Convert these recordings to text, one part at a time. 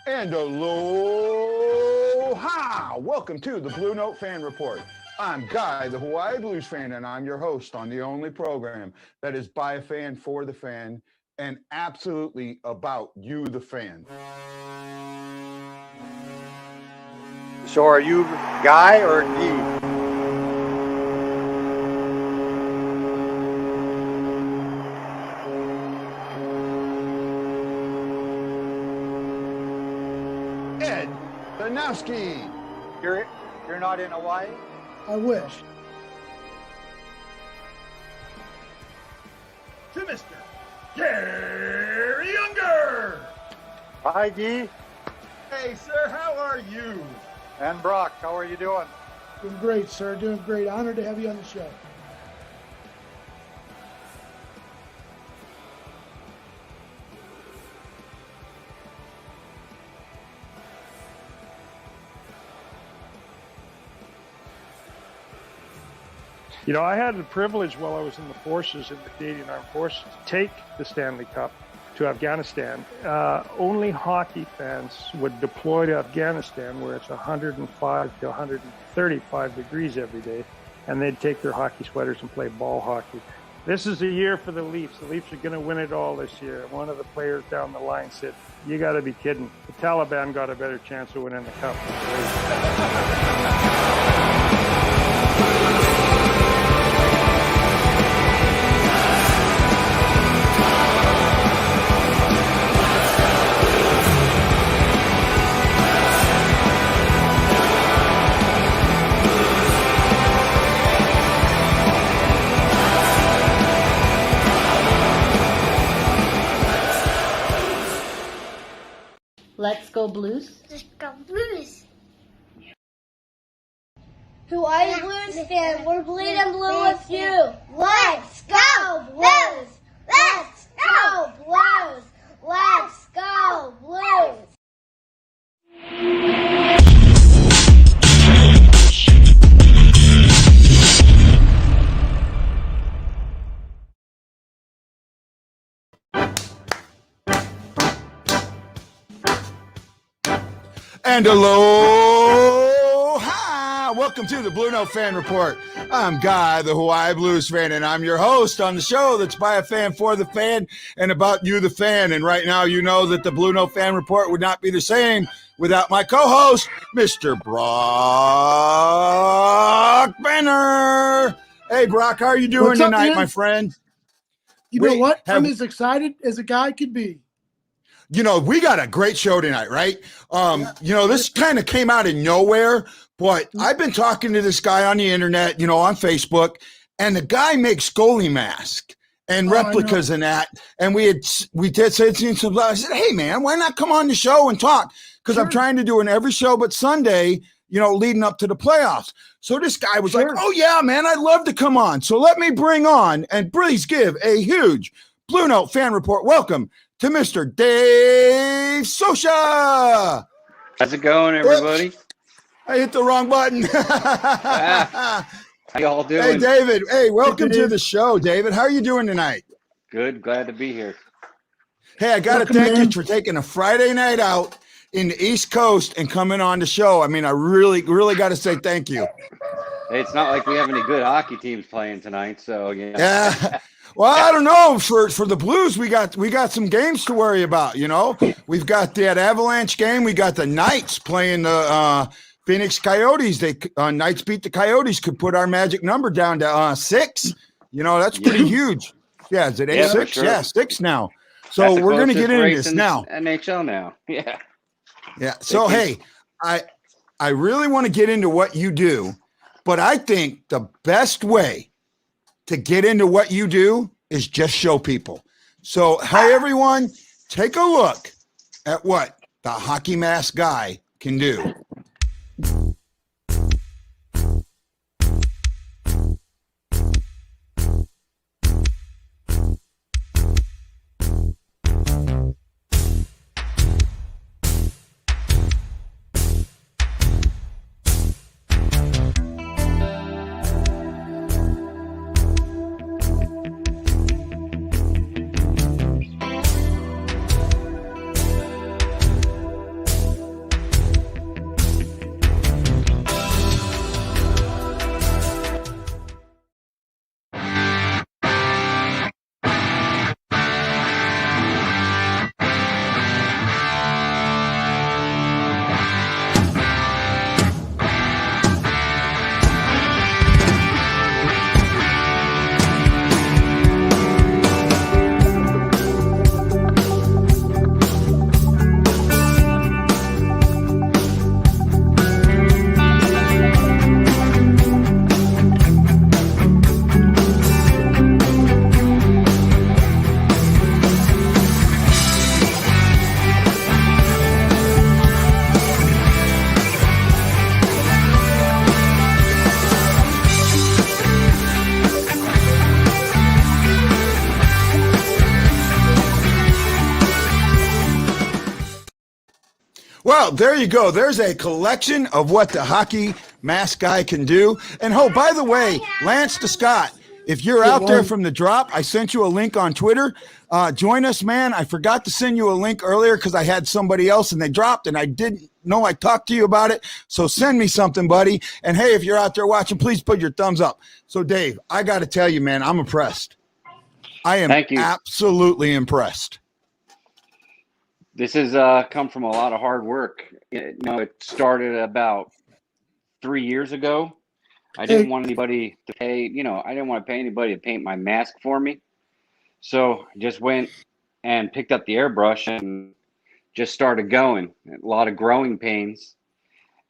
And aloha! Welcome to the Blue Note Fan Report. I'm Guy, the Hawaii Blues fan, and I'm your host on the only program that is by a fan, for the fan, and absolutely about you, the fan. So are you Guy or Guy? Ed Danowski. You're not in Hawaii? I wish. To Mr. Gary Younger. Hi, Guy. Hey, sir, how are you? And Brock, how are you doing? Doing great, sir. Doing great. Honored to have you on the show. You know, I had the privilege while I was in the forces, in the Canadian Armed Forces, to take the Stanley Cup to Afghanistan. Only hockey fans would deploy to Afghanistan where it's 105 to 135 degrees every day, and they'd take their hockey sweaters and play ball hockey. This is a year for the Leafs. The Leafs are going to win it all this year. One of the players down the line said, "You got to be kidding. The Taliban got a better chance of winning the cup." Let's go Blues. Let's go Blues. Hawaii Blues fan, we're bleeding blue with you. Let's go Blues! Let's go Blues! Let's go Blues! And aloha! Welcome to the Blue Note Fan Report. I'm Guy, the Hawaii Blues fan, and I'm your host on the show that's by a fan, for the fan, and about you, the fan. And right now, you know that the Blue Note Fan Report would not be the same without my co-host, Mr. Brock Benner. Hey, Brock, how are you doing tonight, man? my friend? You know what? I'm as excited as a guy could be. You know, we got a great show tonight, right? You know, this kind of came out of nowhere, but I've been talking to this guy on the internet, you know, on Facebook, and the guy makes goalie masks and replicas and that. And we did say some. I said, hey man, why not come on the show and talk? Because I'm trying to do an every show but Sunday, you know, leading up to the playoffs. So this guy was like, oh yeah, man, I'd love to come on. So let me bring on and please give a huge Blue Note Fan Report welcome to Mr. Dave Sosha. How's it going, everybody? I hit the wrong button. How y'all doing? Hey, David. Hey, welcome to the show, David. How are you doing tonight? Good. Glad to be here. Hey, I got to thank you for taking a Friday night out in the East Coast and coming on the show. I mean, I really got to say thank you. Hey, it's not like we have any good hockey teams playing tonight, so yeah. Well, I don't know. For the Blues, we got some games to worry about. You know, we've got that Avalanche game. We got the Knights playing the Phoenix Coyotes. They Knights beat the Coyotes. Could put our magic number down to 6. You know, that's pretty huge. Yeah, is it 8-6? Sure. Yeah, 6 now. So we're gonna get into this now. NHL now. Yeah. Yeah. So hey, I really want to get into what you do, but I think the best way to get into what you do is just show people. So, hey, everyone, take a look at what the hockey mask guy can do. Well, there you go. There's a collection of what the hockey mask guy can do. And oh, by the way, Lance to Scott, if you're out there from the drop, I sent you a link on Twitter. Join us, man. I forgot to send you a link earlier because I had somebody else and they dropped and I didn't know I talked to you about it. So send me something, buddy. And hey, if you're out there watching, please put your thumbs up. So Dave, I got to tell you, man, I'm impressed. I am absolutely impressed. This has come from a lot of hard work. It started about 3 years ago. I didn't want anybody to pay, I didn't want to pay anybody to paint my mask for me. So I just went and picked up the airbrush and just started going. A lot of growing pains.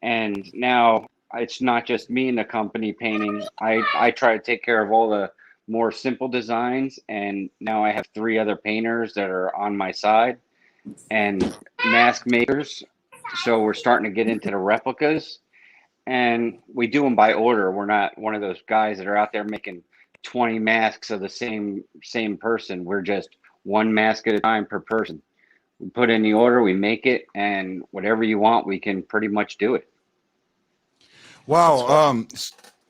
And now it's not just me in the company painting. I try to take care of all the more simple designs. And now I have 3 other painters that are on my side and mask makers. So we're starting to get into the replicas. And we do them by order. We're not one of those guys that are out there making 20 masks of the same person. We're just one mask at a time per person. We put in the order, we make it, and whatever you want, we can pretty much do it. Wow.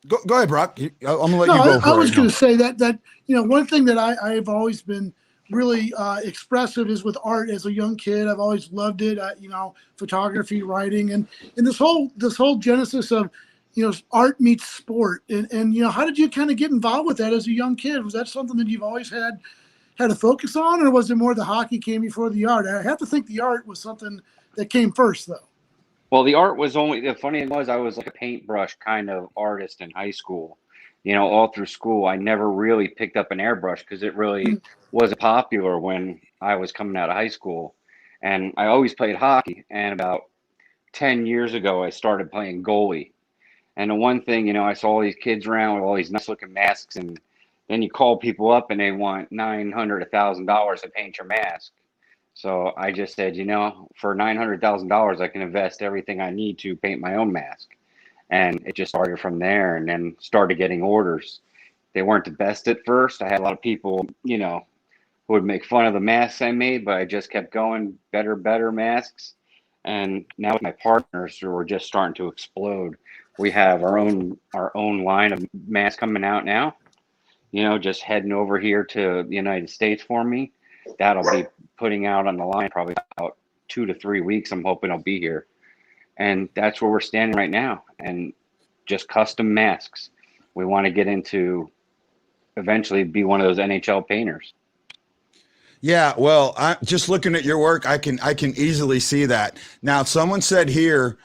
Go ahead, Brock. I'm gonna let you go. I was going to say that one thing that I've always been really expressive is with art. As a young kid, I've always loved it. Photography, writing, and this whole genesis of art meets sport. And how did you kind of get involved with that as a young kid? Was that something that you've always had a focus on, or was it more the hockey came before the art? I have to think the art was something that came first, though. Well, the art was the funny thing was I was like a paintbrush kind of artist in high school. All through school, I never really picked up an airbrush because it really wasn't popular when I was coming out of high school. And I always played hockey. And about 10 years ago, I started playing goalie. And the one thing, I saw all these kids around with all these nice looking masks, and then you call people up and they want $900, $1,000 to paint your mask. So I just said, for $900,000, I can invest everything I need to paint my own mask. And it just started from there, and then started getting orders. They weren't the best at first. I had a lot of people, who would make fun of the masks I made, but I just kept going, better masks. And now with my partners, we're just starting to explode. We have our own line of masks coming out now. Just heading over here to the United States for me. That'll be putting out on the line probably about 2 to 3 weeks. I'm hoping I'll be here. And that's where we're standing right now. And just custom masks. We want to get into eventually be one of those NHL painters. Yeah, well, I'm just looking at your work. I can easily see that. Now, someone said here,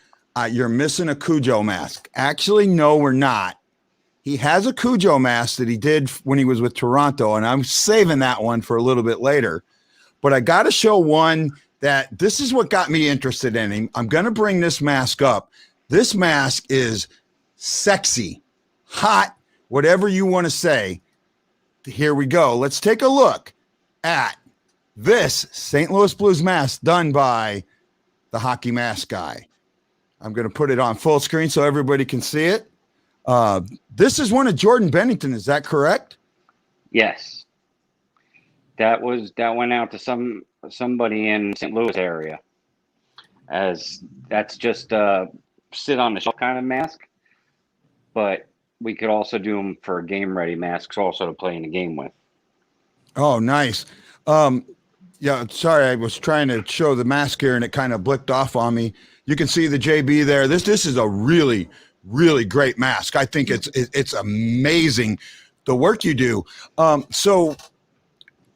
you're missing a Cujo mask. Actually, no, we're not. He has a Cujo mask that he did when he was with Toronto, and I'm saving that one for a little bit later. But I got to show one that this is what got me interested in him. I'm going to bring this mask up. This mask is sexy, hot, whatever you want to say. Here we go. Let's take a look at this St. Louis Blues mask done by the hockey mask guy. I'm going to put it on full screen so everybody can see it. This is one of Jordan Bennington. Is that correct? Yes. That went out to somebody in St. Louis area, as that's just sit on the shelf kind of mask, but we could also do them for game ready masks also to play in the game with. Oh, nice. Yeah, sorry, I was trying to show the mask here and it kind of blicked off on me. You can see the JB there. This is a really, really great mask. I think it's amazing the work you do. So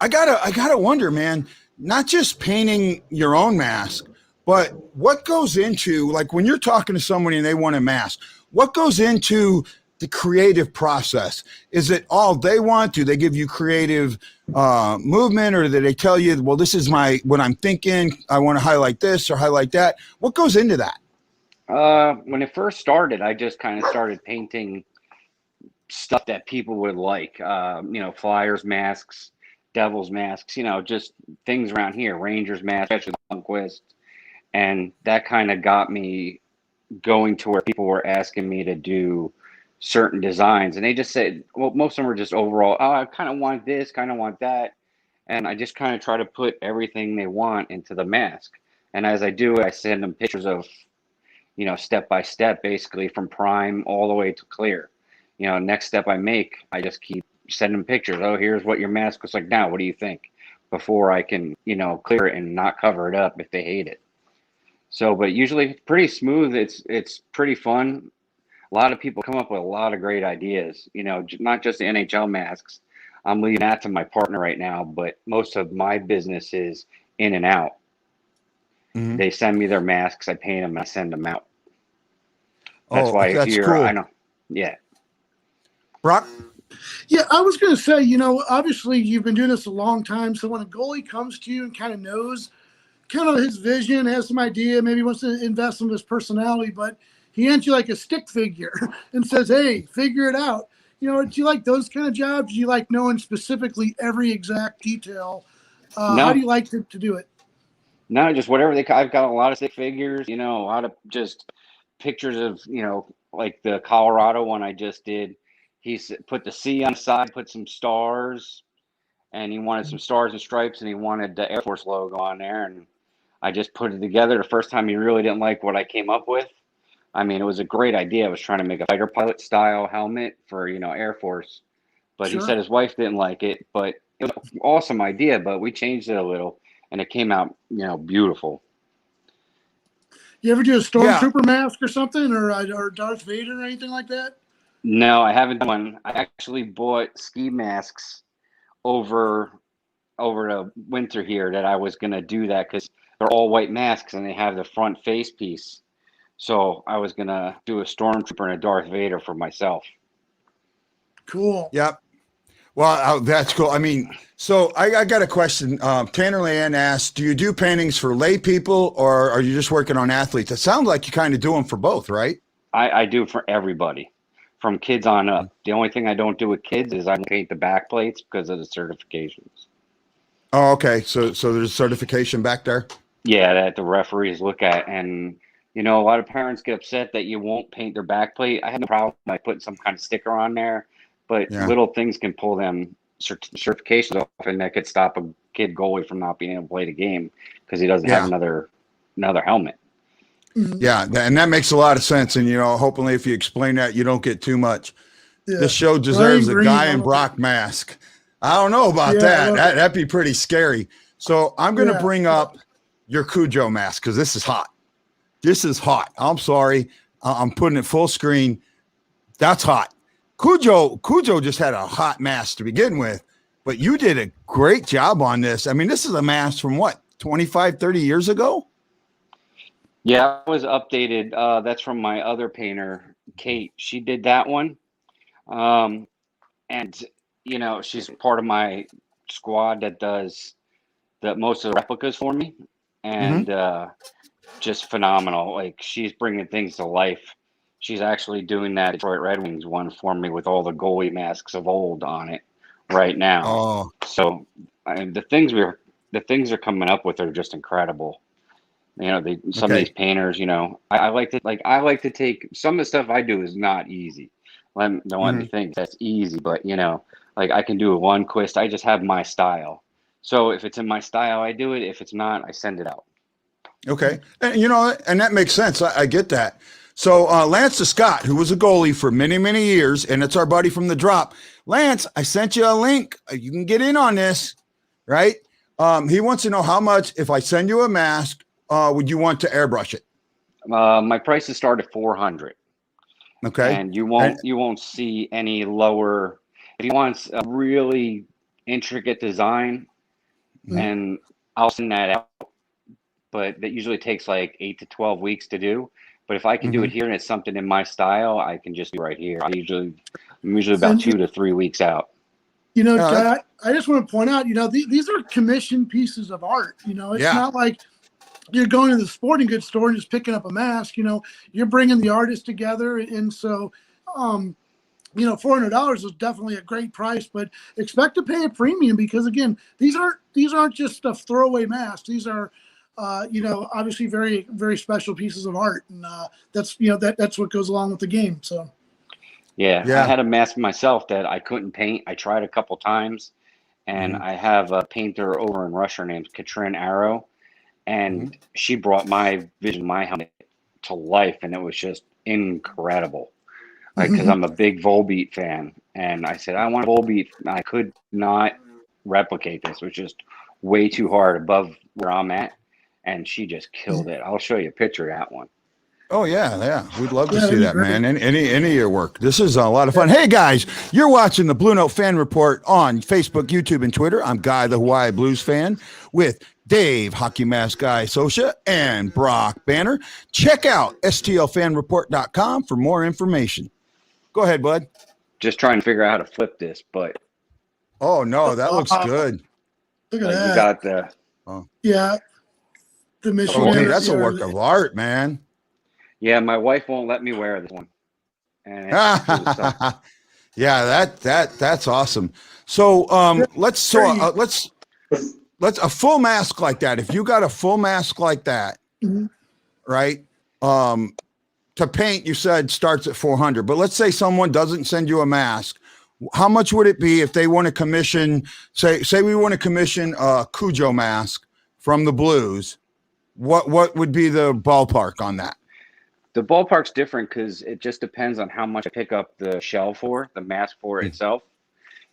I gotta wonder, man, not just painting your own mask, but what goes into, like when you're talking to somebody and they want a mask, what goes into the creative process? Is it all they want? Do they give you creative movement, or do they tell you, well, this is what I'm thinking, I want to highlight this or highlight that? What goes into that? When it first started, I just kind of started painting stuff that people would like, Flyers masks, Devils masks, just things around here, Rangers masks, especially Lundqvist. And that kind of got me going to where people were asking me to do certain designs. And they just said, well, most of them were just overall, oh, I kind of want this, kind of want that. And I just kind of try to put everything they want into the mask. And as I do it, I send them pictures of, step by step, basically from prime all the way to clear. Next step I make, I just keep sending pictures. Oh, here's what your mask looks like now. What do you think? Before I can, clear it and not cover it up if they hate it. So, but usually it's pretty smooth. It's pretty fun. A lot of people come up with a lot of great ideas, not just the NHL masks. I'm leaving that to my partner right now, but most of my business is in and out. Mhm. They send me their masks, I paint them, and I send them out. That's why that's here, cool. I know. Yeah. Brock? Yeah, I was going to say, obviously you've been doing this a long time. So when a goalie comes to you and kind of knows kind of his vision, has some idea, maybe wants to invest in his personality, but he hands you like a stick figure and says, hey, figure it out. Do you like those kind of jobs? Do you like knowing specifically every exact detail? No. How do you like to do it? No, just whatever I've got a lot of stick figures, a lot of just pictures of, like the Colorado one I just did. He's put the C on the side, put some stars, and he wanted some stars and stripes, and he wanted the Air Force logo on there. And I just put it together. The first time he really didn't like what I came up with. I mean, it was a great idea. I was trying to make a fighter pilot style helmet for, Air Force, but Sure. he said his wife didn't like it, but it was an awesome idea, but we changed it a little and it came out, beautiful. You ever do a stormtrooper mask or something, or Darth Vader or anything like that? No, I haven't done one. I actually bought ski masks over the winter here that I was going to do that because they're all white masks and they have the front face piece. So I was going to do a stormtrooper and a Darth Vader for myself. Cool. Yep. Well, that's cool. I mean, so I got a question. Tanner Leanne asked, do you do paintings for lay people or are you just working on athletes? It sounds like you kind of do them for both, right? I do for everybody, from kids on up. The only thing I don't do with kids is I don't paint the back plates because of the certifications. Oh, okay. So there's certification back there? Yeah, that the referees look at. And, a lot of parents get upset that you won't paint their back plate. I have no problem by putting some kind of sticker on there. But little things can pull them certifications off, and that could stop a kid goalie from not being able to play the game because he doesn't have another helmet. Yeah, and that makes a lot of sense. And, hopefully if you explain that, you don't get too much. Yeah. This show deserves a Guy and Brock mask. I don't know about that. That'd be pretty scary. So I'm going to bring up your Cujo mask because this is hot. This is hot. I'm sorry. I'm putting it full screen. That's hot. Cujo just had a hot mask to begin with, but you did a great job on this. I mean, this is a mask from what, 25, 30 years ago? Yeah, it was updated. That's from my other painter, Kate. She did that one. And, she's part of my squad that does most of the replicas for me. And just phenomenal. Like, she's bringing things to life. She's actually doing that Detroit Red Wings one for me with all the goalie masks of old on it right now. Oh, so the things they're coming up with are just incredible. Some of these painters, I like to take some of the stuff I do is not easy. Don't let me think that's easy, but like I can do a one twist. I just have my style. So if it's in my style, I do it. If it's not, I send it out. Okay, and and that makes sense. I get that. So Lance Scott, who was a goalie for many, many years, and it's our buddy from the Drop. Lance, I sent you a link. You can get in on this, right? He wants to know how much, if I send you a mask, would you want to airbrush it? My prices start at $400. Okay, and you won't see any lower. If you want a really intricate design, and I'll send that out. But that usually takes like 8 to 12 weeks to do. But if I can do it here and it's something in my style, I can just be right here. I'm usually about 2 to 3 weeks out. I just want to point out, these are commissioned pieces of art. It's not like you're going to the sporting goods store and just picking up a mask. You're bringing the artist together. And so, $400 is definitely a great price, but expect to pay a premium because, again, these aren't just a throwaway mask. These are obviously very, very special pieces of art. And that's what goes along with the game. So, yeah. I had a mask myself that I couldn't paint. I tried a couple times, and I have a painter over in Russia named Katrin Arrow, and she brought my vision, my helmet to life, and it was just incredible. Like, because I'm a big Volbeat fan, and I said I want a Volbeat. I could not replicate this; it was just way too hard above where I'm at, and she just killed it. I'll show you a picture of that one. Oh yeah. We'd love to Yeah, see that'd be that, great. man. Any of your work. This is a lot of fun. Hey guys, you're watching the Blue Note Fan Report on Facebook, YouTube, and Twitter. I'm Guy, the Hawaii Blues fan, with Dave, Hockey Mask Guy Socia, and Brock Banner. Check out stlfanreport.com for more information. Go ahead, bud. Just trying to figure out how to flip this, but Oh no, that looks good. Look at like, that. you got the Yeah. The Michigan. Okay, that's a work of art, man. yeah. My wife won't let me wear this one, and it's, Yeah, that's awesome. So let's a full mask like that. If you got a full mask like that, right? To paint, you said starts at 400, but let's say someone doesn't send you a mask. How much would it be if they want to commission, say we want to commission a Cujo mask from the Blues? What would be the ballpark on that? the ballpark's different because it just depends on how much I pick up the shell for, the mask for itself.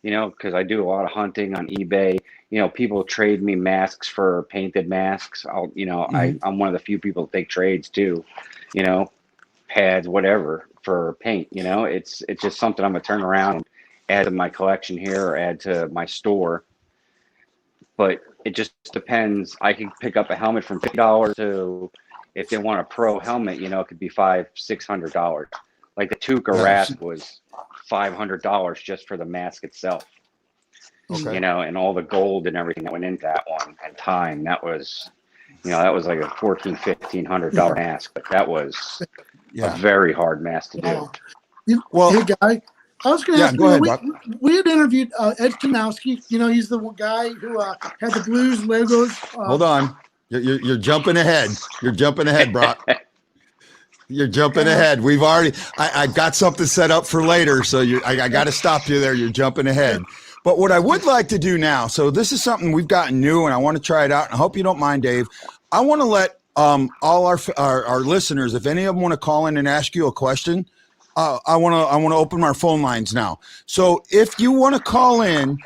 You know, because I do a lot of hunting on eBay. You know, people trade me masks for painted masks. I'm one of the few people that take trades too. You know, pads, whatever for paint. You know, it's just something I'm gonna turn around and add to my collection here or add to my store. But it just depends. I can pick up a helmet from $50 to, if they want a pro helmet, you know, it could be $500-600. Like the Tuca Rask was $500 just for the mask itself. Okay. You know, and all the gold and everything that went into that one, and time. That was, you know, that was like a $1,400-1,500 mask, but that was a very hard mask to do. Well, hey, Guy, I was going to ask go you, ahead, we had interviewed Ed Kanowski. You know, he's the guy who had the Blues logos. Hold on. You're jumping ahead. You're jumping ahead, Brock. You're jumping ahead. We've already, I got something set up for later. So I got to stop you there. You're jumping ahead. But what I would like to do now, so this is something we've gotten new and I want to try it out. And I hope you don't mind, Dave. I want to let all our listeners, if any of them want to call in and ask you a question, I want to open our phone lines now. So if you want to call in,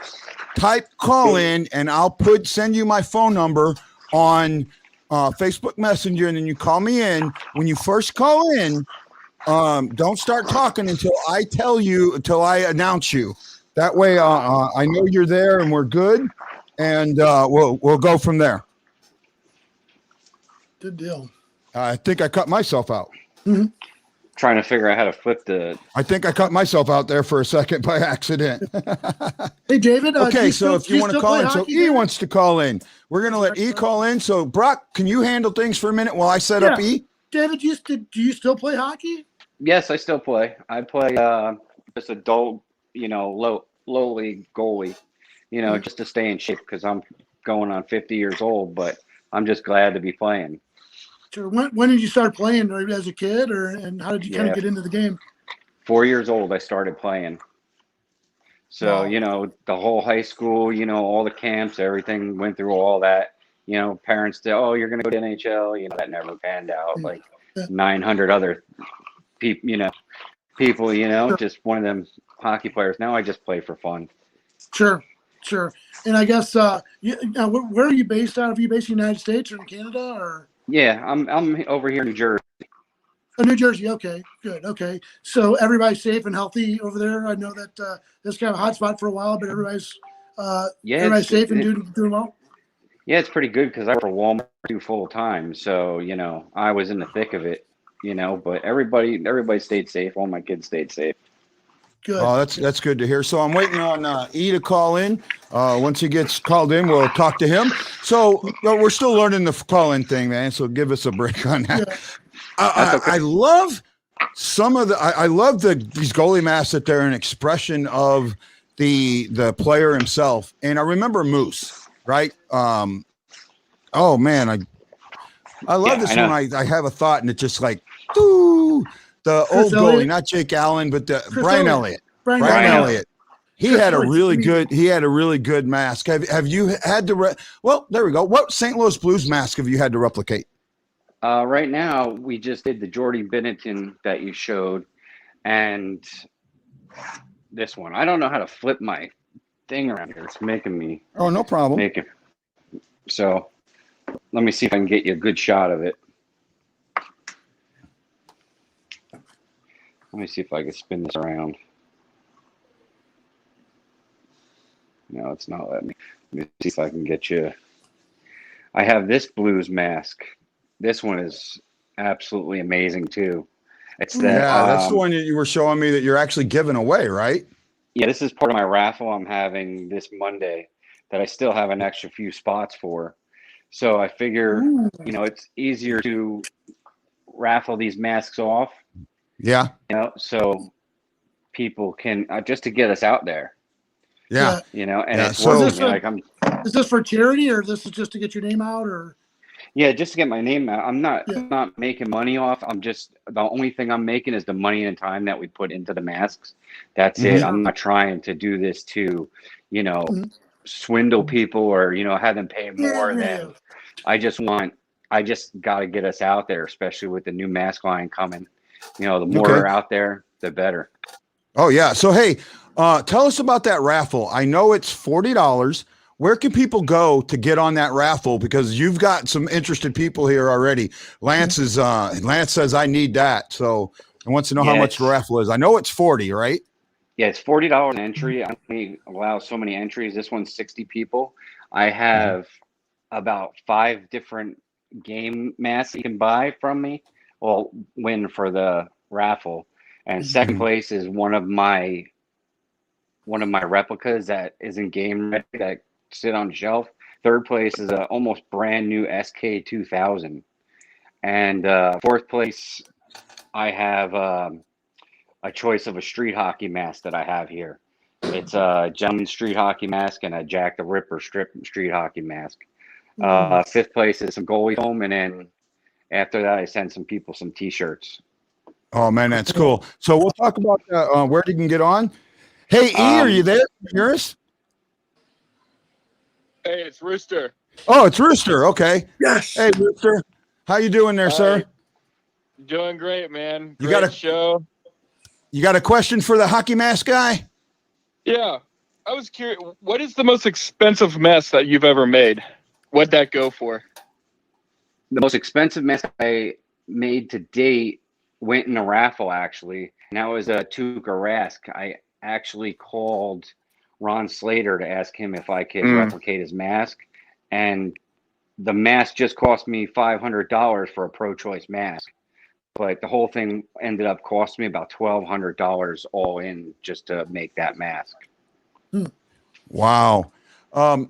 type call in, and I'll send you my phone number on Facebook Messenger, and then you call me in. When you first call in, don't start talking until I announce you. That way, I know you're there and we're good, and we'll go from there. Good deal. I think I cut myself out. Mm-hmm. Trying to figure out how to flip the. I think I cut myself out there for a second by accident. Hey, David. Okay, so if you want to call in, so E now? wants to call in. We're going to let E call in. So, Brock, can you handle things for a minute while I set up E? David, do you still play hockey? Yes, I still play. I play just a dull, you know, low league goalie, you know, just to stay in shape because I'm going on 50 years old, but I'm just glad to be playing. Sure. When did you start playing? Or as a kid, and how did you kind of get into the game? 4 years old, I started playing. So, Wow. you know, the whole high school, you know, all the camps, everything, went through all that. You know, parents said, oh, you're going to go to NHL. You know, that never panned out. Like 900 other people, you know, just one of them hockey players. Now I just play for fun. Sure. And I guess, where are you based out of? Are you based in the United States or in Canada or? Yeah, I'm over here in New Jersey. Oh, New Jersey. Okay, good. Okay. So everybody's safe and healthy over there. I know that this kind of a hot spot for a while, but everybody's safe and doing well. Yeah, it's pretty good because I work for Walmart full time. So, you know, I was in the thick of it, you know, but everybody stayed safe. All my kids stayed safe. Good. Oh, that's good to hear. So I'm waiting on E to call in. Once he gets called in, we'll talk to him. So we're still learning the call-in thing, man. So give us a break on that. Yeah. I love I love these goalie masks that they're an expression of the player himself. And I remember Moose, right? Oh man, I love this when I have a thought and it's just like, ooh. The old goalie, not Jake Allen, but Brian Elliott. Brian Elliott. He had a really good mask. Have you had to well, there we go. What St. Louis Blues mask have you had to replicate? Right now, we just did the Jordy Binnington that you showed, and this one. I don't know how to flip my thing around here. It's making me Oh, no problem. make it. So let me see if I can get you a good shot of it. Let me see if I can spin this around. No, it's not letting me. Let me see if I can get you. I have this Blues mask. This one is absolutely amazing too. It's that. Yeah, that's the one that you were showing me that you're actually giving away, right? Yeah, this is part of my raffle I'm having this Monday that I still have an extra few spots for. So I figure, it's easier to raffle these masks off. Yeah. So people can just to get us out there. Yeah. And Yeah, it's so- working. Is this for charity, or this is just to get your name out, or? Yeah, just to get my name out. I'm Yeah. not making money off. The only thing I'm making is the money and time that we put into the masks. That's it. I'm not trying to do this to, swindle people or, have them pay more than I just got to get us out there, especially with the new mask line coming. The more are out there, the better. Oh yeah. So, hey, tell us about that raffle. I know it's $40. Where can people go to get on that raffle? Because you've got some interested people here already. Lance says I need that. So he wants to know how much the raffle is. I know it's 40, right? Yeah, it's $40 entry. I only allow so many entries. This one's 60 people. I have about 5 different game masks you can buy from me. Well, win for the raffle. And second place is one of my replicas that isn't game ready that sit on the shelf. Third place is a almost brand new SK2000. And fourth place, I have a choice of a street hockey mask that I have here. It's a gentleman street hockey mask and a Jack the Ripper street hockey mask. Fifth place is some goalie foam, and then after that, I send some people some T-shirts. Oh man, that's cool. So we'll talk about where you can get on. Hey, E, are you there? Hear us? Hey, it's Rooster. Oh, it's Rooster. Okay. Yes. Hey, Rooster. How you doing there, sir? Doing great, man. You Great got a show. You got a question for the hockey mask guy? Yeah. I was curious, what is the most expensive mask that you've ever made? What'd that go for? The most expensive mask I made to date went in a raffle, actually. And that was a Tuukka Rask. I actually called Ron Slater to ask him if I could replicate his mask. And the mask just cost me $500 for a pro-choice mask. But the whole thing ended up costing me about $1,200 all in just to make that mask. Wow. So,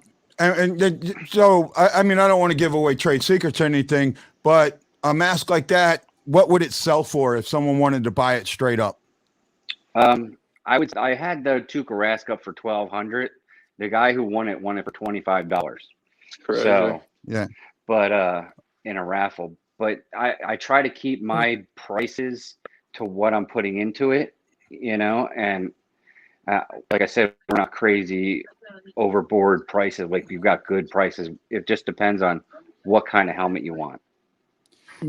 I mean, I don't want to give away trade secrets or anything, but a mask like that, what would it sell for if someone wanted to buy it straight up? I had the Tuukka Rask up for $1,200. The guy who won it for $25. Crazy. So Yeah. But in a raffle. But I try to keep my prices to what I'm putting into it, and like I said, we're not crazy overboard prices. Like, you've got good prices. It just depends on what kind of helmet you want.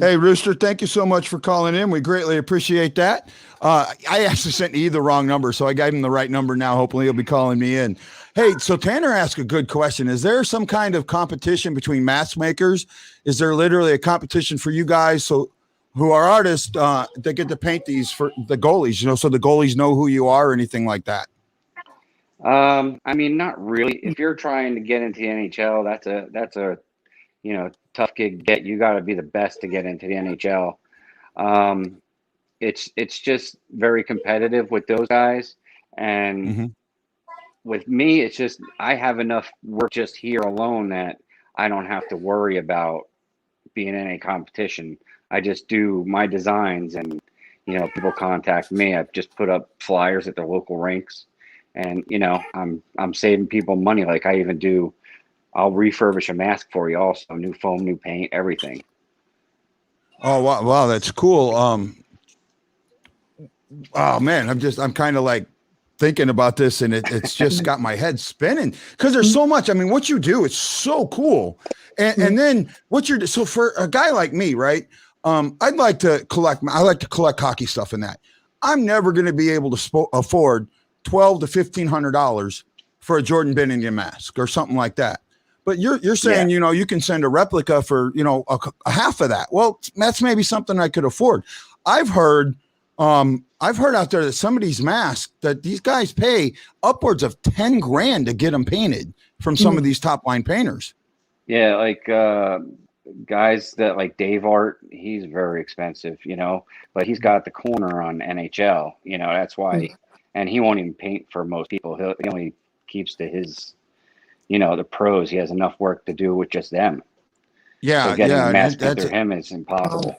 Hey, Rooster, thank you so much for calling in. We greatly appreciate that. I actually sent E the wrong number, so I gave him the right number now. Hopefully he'll be calling me in. Hey, so Tanner asked a good question. Is there some kind of competition between mask makers? Is there literally a competition for you guys who are artists that get to paint these for the goalies, so the goalies know who you are or anything like that? I mean, not really. If you're trying to get into the NHL, that's a tough gig to get. You got to be the best to get into the NHL. It's just very competitive with those guys, and with me, it's just I have enough work just here alone that I don't have to worry about being in a competition. I just do my designs, and people contact me. I've just put up flyers at the local rinks, and I'm saving people money. Like, I'll refurbish a mask for you also, new foam, new paint, everything. Oh, wow, that's cool. Oh man, I'm kind of like thinking about this, and it's just got my head spinning because there's so much. I mean, what you do, it's so cool. And then so for a guy like me, right? I'd like to collect. I like to collect hockey stuff and that. I'm never going to be able to afford $1,200 to $1,500 for a Jordan Bennington mask or something like that. But you're saying, you can send a replica for, a half of that. Well, that's maybe something I could afford. I've heard out there that some of these masks that these guys pay upwards of 10 grand to get them painted from some of these top line painters. Yeah. Like, guys that like Dave Art, he's very expensive, but he's got the corner on NHL, that's why, and he won't even paint for most people. He only keeps to his, the pros. He has enough work to do with just them. Yeah. So getting yeah. a mask through him is impossible.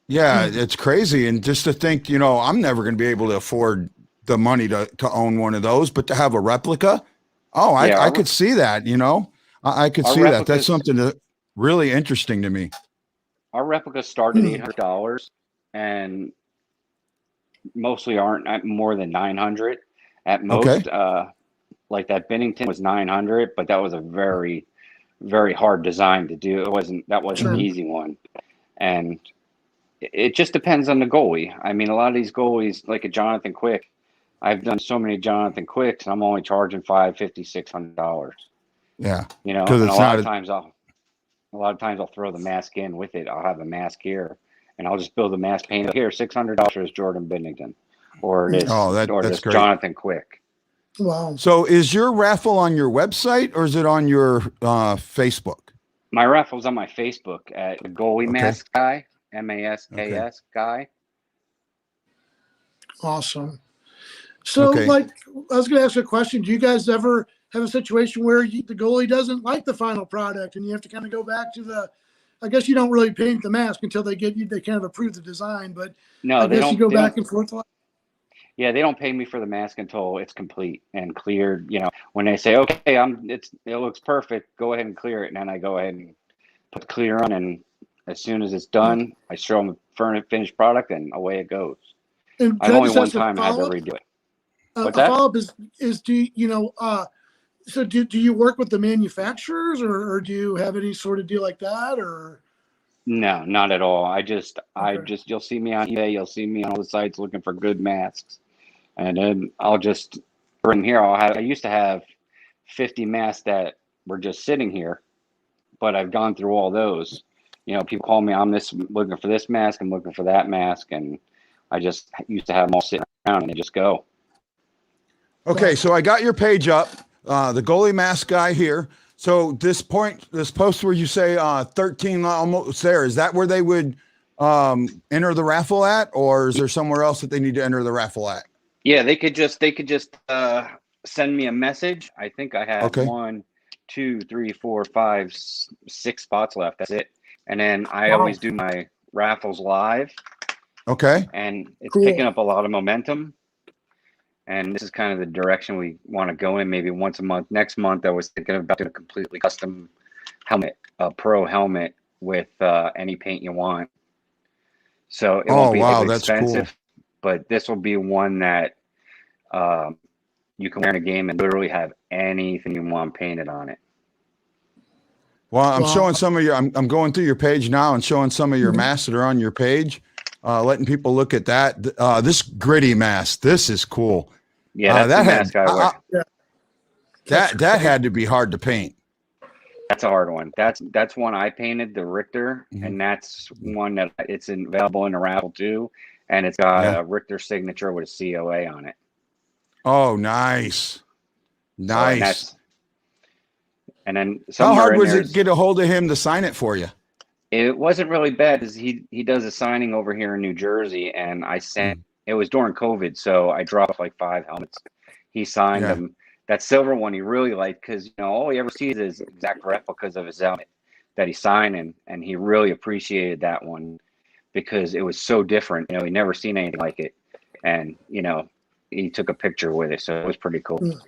Yeah. It's crazy. And just to think, I'm never going to be able to afford the money to own one of those, but to have a replica. Oh, I could see that, I could see that. That's something that really interesting to me. Our replicas start at $800 and mostly aren't at more than 900 at most. Okay. Like that Bennington was 900, but that was a very, very hard design to do. That wasn't an easy one. And it just depends on the goalie. I mean, a lot of these goalies, like a Jonathan Quick, I've done so many Jonathan Quicks, and I'm only charging $550, $600. Yeah. And a lot of times I'll throw the mask in with it. I'll have a mask here, and I'll just build a mask painted here. $600 for this Jordan Bennington, or this great. Jonathan Quick. Wow. So is your raffle on your website or is it on your Facebook? My raffle's on my Facebook at the Goalie Mask Guy, MASKS Guy. Awesome. So, I was going to ask you a question. Do you guys ever have a situation where the goalie doesn't like the final product and you have to kind of go back to I guess you don't really paint the mask until they kind of approve the design, but no, I guess you go back and forth. Yeah, they don't pay me for the mask until it's complete and cleared. When they say, okay, it looks perfect, go ahead and clear it. And then I go ahead and put the clear on. And as soon as it's done, I show them the finished product and away it goes. And I've only one time had to redo it. What's that? Follow-up is so do you work with the manufacturers or do you have any sort of deal like that or? No, not at all. You'll see me on eBay. You'll see me on all the sites looking for good masks. And then I'll just bring here. I used to have 50 masks that were just sitting here, but I've gone through all those. People call me, I'm looking for this mask. I'm looking for that mask. And I just used to have them all sitting around and they just go. Okay. So I got your page up, the Goalie Mask Guy here. So this post where you say 13 almost there, is that where they would enter the raffle at, or is there somewhere else that they need to enter the raffle at? Yeah, they could just send me a message. I think I have 1, 2, 3, 4, 5, 6 spots left. That's it. And then I always do my raffles live. Okay. And it's picking up a lot of momentum. And this is kind of the direction we want to go in, maybe once a month. Next month, I was thinking about doing a completely custom helmet, a pro helmet with any paint you want. So it won't be as expensive, cool. But this will be one that you can wear in a game and literally have anything you want painted on it. Well, I'm showing some of your, I'm going through your page now and showing some of your masks that are on your page, letting people look at that. This gritty mask, this is cool. Yeah, that's the mask I wear. That had to be hard to paint. That's a hard one. That's one I painted, the Richter, and that's one that it's available in the raffle too, and it's got a Richter signature with a COA on it. Oh, nice. And then how hard was it to get a hold of him to sign it for you? It wasn't really bad because he does a signing over here in New Jersey, and I sent. It was during COVID, so I dropped like 5 helmets. He signed them. That silver one he really liked because all he ever sees is exact replicas of his helmet that he signed, and he really appreciated that one because it was so different. He never seen anything like it, and he took a picture with it, so it was pretty cool.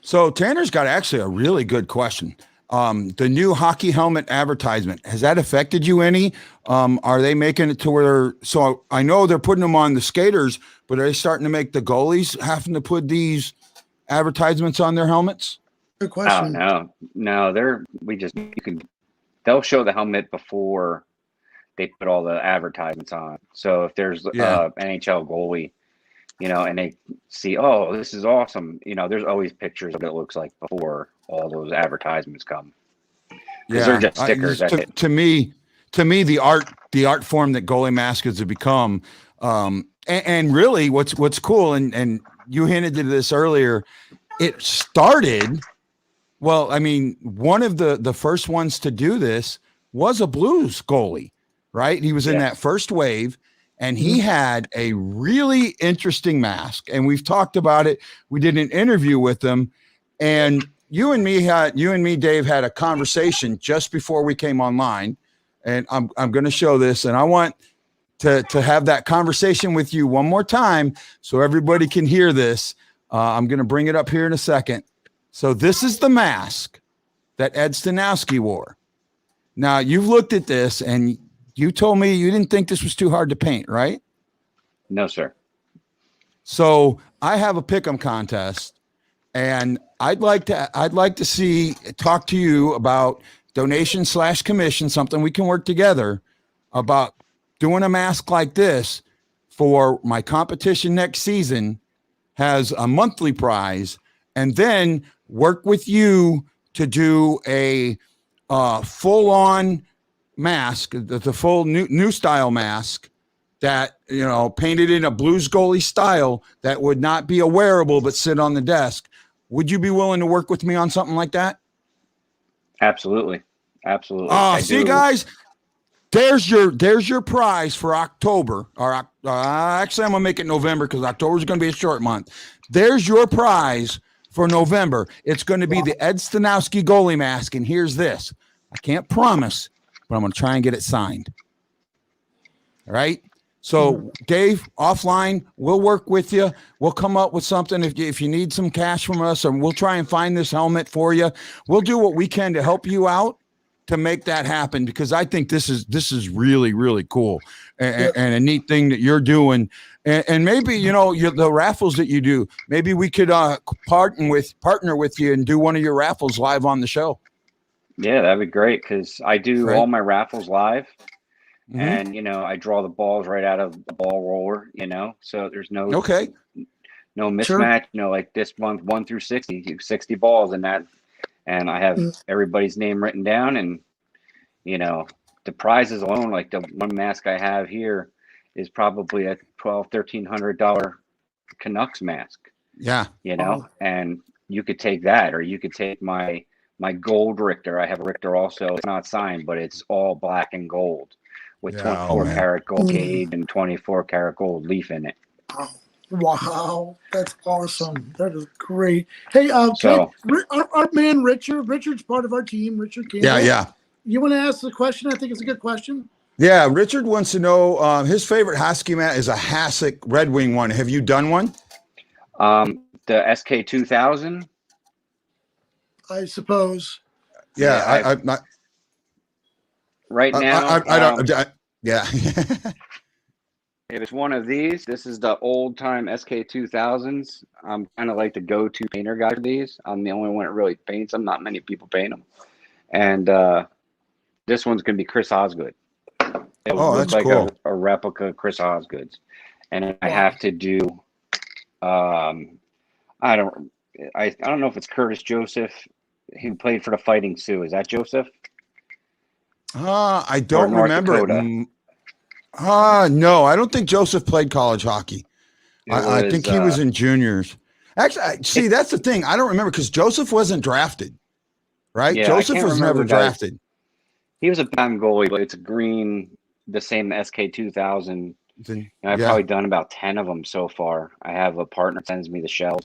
So Tanner's got actually a really good question. the new hockey helmet advertisement, has that affected you any? Are they making it to where, so I know they're putting them on the skaters, but are they starting to make the goalies having to put these advertisements on their helmets? Good Oh question. no, they'll show the helmet before they put all the advertisements on. So if there's Yeah. NHL goalie, and they see, oh, this is awesome, there's always pictures of what it looks like before all those advertisements come. Because they're just stickers. To me, the art form that goalie masks have become, and really what's cool, and you hinted to this earlier, it started. Well, I mean, one of the first ones to do this was a Blues goalie, right? He was in that first wave, and he had a really interesting mask. And we've talked about it. We did an interview with him, and you and me, Dave, had a conversation just before we came online. And I'm going to show this, and I want to have that conversation with you one more time so everybody can hear this. I'm going to bring it up here in a second. So this is the mask that Ed Stanowski wore. Now, you've looked at this, and you told me you didn't think this was too hard to paint, right? No, sir. So I have a pick'em contest, and I'd like to talk to you about donation/commission, something we can work together about doing a mask like this for my competition next season. Has a monthly prize, and then work with you to do a full-on mask, the full new style mask that, painted in a Blues goalie style that would not be a wearable but sit on the desk. Would you be willing to work with me on something like that? Absolutely. See, guys, there's your prize for October. Or actually, I'm gonna make it November because October is gonna be a short month. There's your prize for November. It's going to be the Ed Stanowski goalie mask, and here's this. I can't promise, but I'm going to try and get it signed. All right. So, Dave, offline, we'll work with you. We'll come up with something if you need some cash from us, and we'll try and find this helmet for you. We'll do what we can to help you out to make that happen, because I think this is really, really cool and a neat thing that you're doing. And maybe, the raffles that you do, maybe we could partner with you and do one of your raffles live on the show. Yeah, that'd be great, because I do all my raffles live. Mm-hmm. And, I draw the balls right out of the ball roller, so there's no mismatch, like this month, 1 through 60 balls and that. And I have everybody's name written down, and, the prizes alone, like the one mask I have here is probably a $1,200-$1,300 Canucks mask. Yeah. And you could take that, or you could take my gold Richter. I have a Richter also. It's not signed, but it's all black and gold with 24 karat gold gauge and 24 karat gold leaf in it. Oh, wow, that's awesome. That is great. Hey, our man Richard's part of our team. Richard Campbell. Yeah. You want to ask the question? I think it's a good question. Yeah, Richard wants to know his favorite Husky mat is a Hasek Red Wing one. Have you done one? The SK2000. I suppose. Yeah, right now, I don't. Yeah. If it's one of these, this is the old time SK2000s. I'm kind of like the go-to painter guy for these. I'm the only one that really paints them. Not many people paint them. And this one's going to be Chris Osgood. It looks like cool. a replica Chris Osgood's. And I have to do, I don't know if it's Curtis Joseph. He played for the Fighting Sioux. Is that Joseph? I don't remember. No, I don't think Joseph played college hockey. I think he was in juniors. Actually, see, that's the thing. I don't remember because Joseph wasn't drafted, right? Yeah, Joseph was never drafted. He was a bad goalie, but it's a green, the same SK2000. And I've probably done about 10 of them so far. I have a partner that sends me the shells.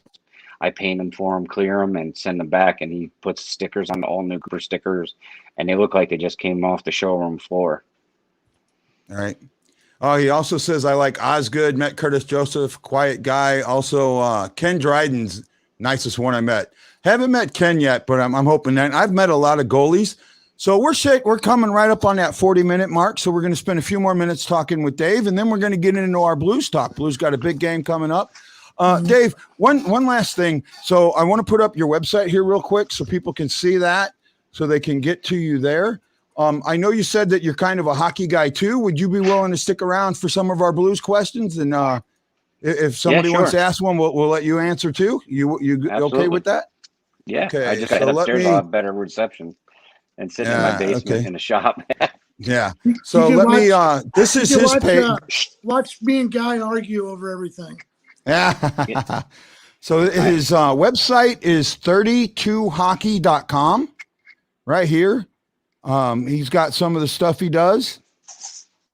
I paint them for him, clear them, and send them back. And he puts stickers on all new Cooper stickers, and they look like they just came off the showroom floor. All right. Oh, he also says, I like Osgood, met Curtis Joseph, quiet guy. Also, Ken Dryden's Nicest one I met. Haven't met Ken yet, but I'm hoping that. I've met a lot of goalies. So we're coming right up on that 40-minute mark. So we're going to spend a few more minutes talking with Dave, and then we're going to get into our Blues talk. Blues got a big game coming up. Dave, one last thing. So I want to put up your website here real quick so people can see that, so they can get to you there. I know you said that you're kind of a hockey guy too. Would you be willing to stick around for some of our Blues questions? And if somebody wants to ask one, we'll let you answer too. You okay with that? Yeah. Okay. I just got upstairs. I'll have better reception and sitting in my basement in the shop. Yeah. So let me. This is his page. Watch me and Guy argue over everything. Yeah. So his website is 32hockey.com. Right here. He's got some of the stuff he does.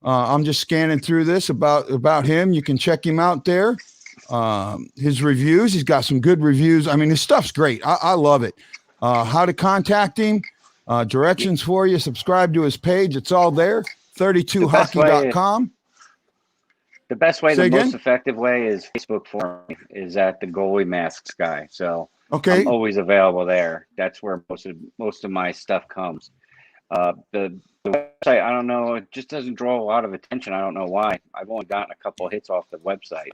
I'm just scanning through this about him. You can check him out there. His reviews. He's got some good reviews. I mean, his stuff's great. I love it. How to contact him. Directions for you. Subscribe to his page. It's all there. 32hockey.com. The best way, the most effective way is Facebook for me, is at the Goalie Masks guy. So I'm always available there. That's where most of my stuff comes. The website, I don't know, it just doesn't draw a lot of attention. I don't know why. I've only gotten a couple of hits off the website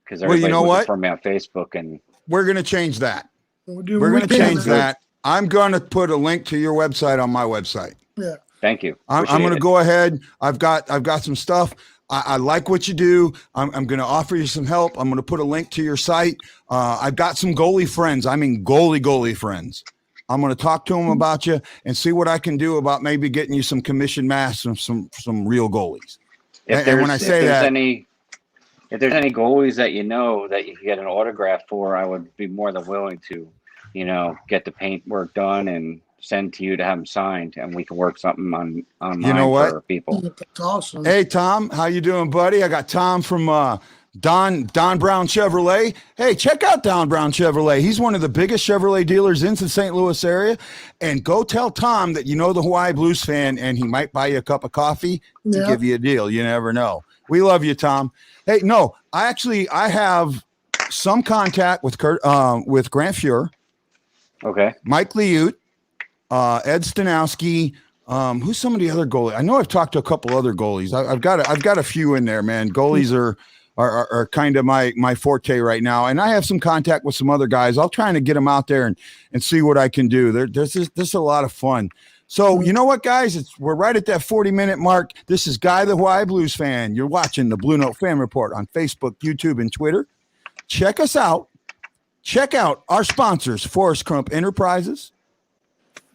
because everybody's looking for me on Facebook. And we're going to change that. We're going to change that. I'm going to put a link to your website on my website. Yeah. Thank you. I'm going to go ahead. I've got some stuff. I like what you do. I'm going to offer you some help. I'm going to put a link to your site. I've got some goalie friends. I mean, goalie friends. I'm going to talk to them about you and see what I can do about maybe getting you some commission masks and some real goalies. If there's any goalies that you know that you can get an autograph for, I would be more than willing to, get the paint work done and send to you to have them signed, and we can work something on for people. That's awesome. Hey, Tom, how you doing, buddy? I got Tom from Don Brown Chevrolet. Hey, check out Don Brown Chevrolet. He's one of the biggest Chevrolet dealers in the St. Louis area. And go tell Tom that you know the Hawaii Blues fan, and he might buy you a cup of coffee to give you a deal. You never know. We love you, Tom. Hey, no, I have some contact with Grant Fuhr. Okay. Mike Liut, Ed Stanowski. Who's some of the other goalies? I know I've talked to a couple other goalies. I've got a few in there, man. Goalies are kind of my forte right now, and I have some contact with some other guys. I'll try to get them out there and see what I can do. This is a lot of fun. So you know what, guys? We're right at that 40-minute mark. This is Guy the Hawaii Blues fan. You're watching the Blue Note Fan Report on Facebook, YouTube, and Twitter. Check us out. Check out our sponsors: Forrest Crump Enterprises,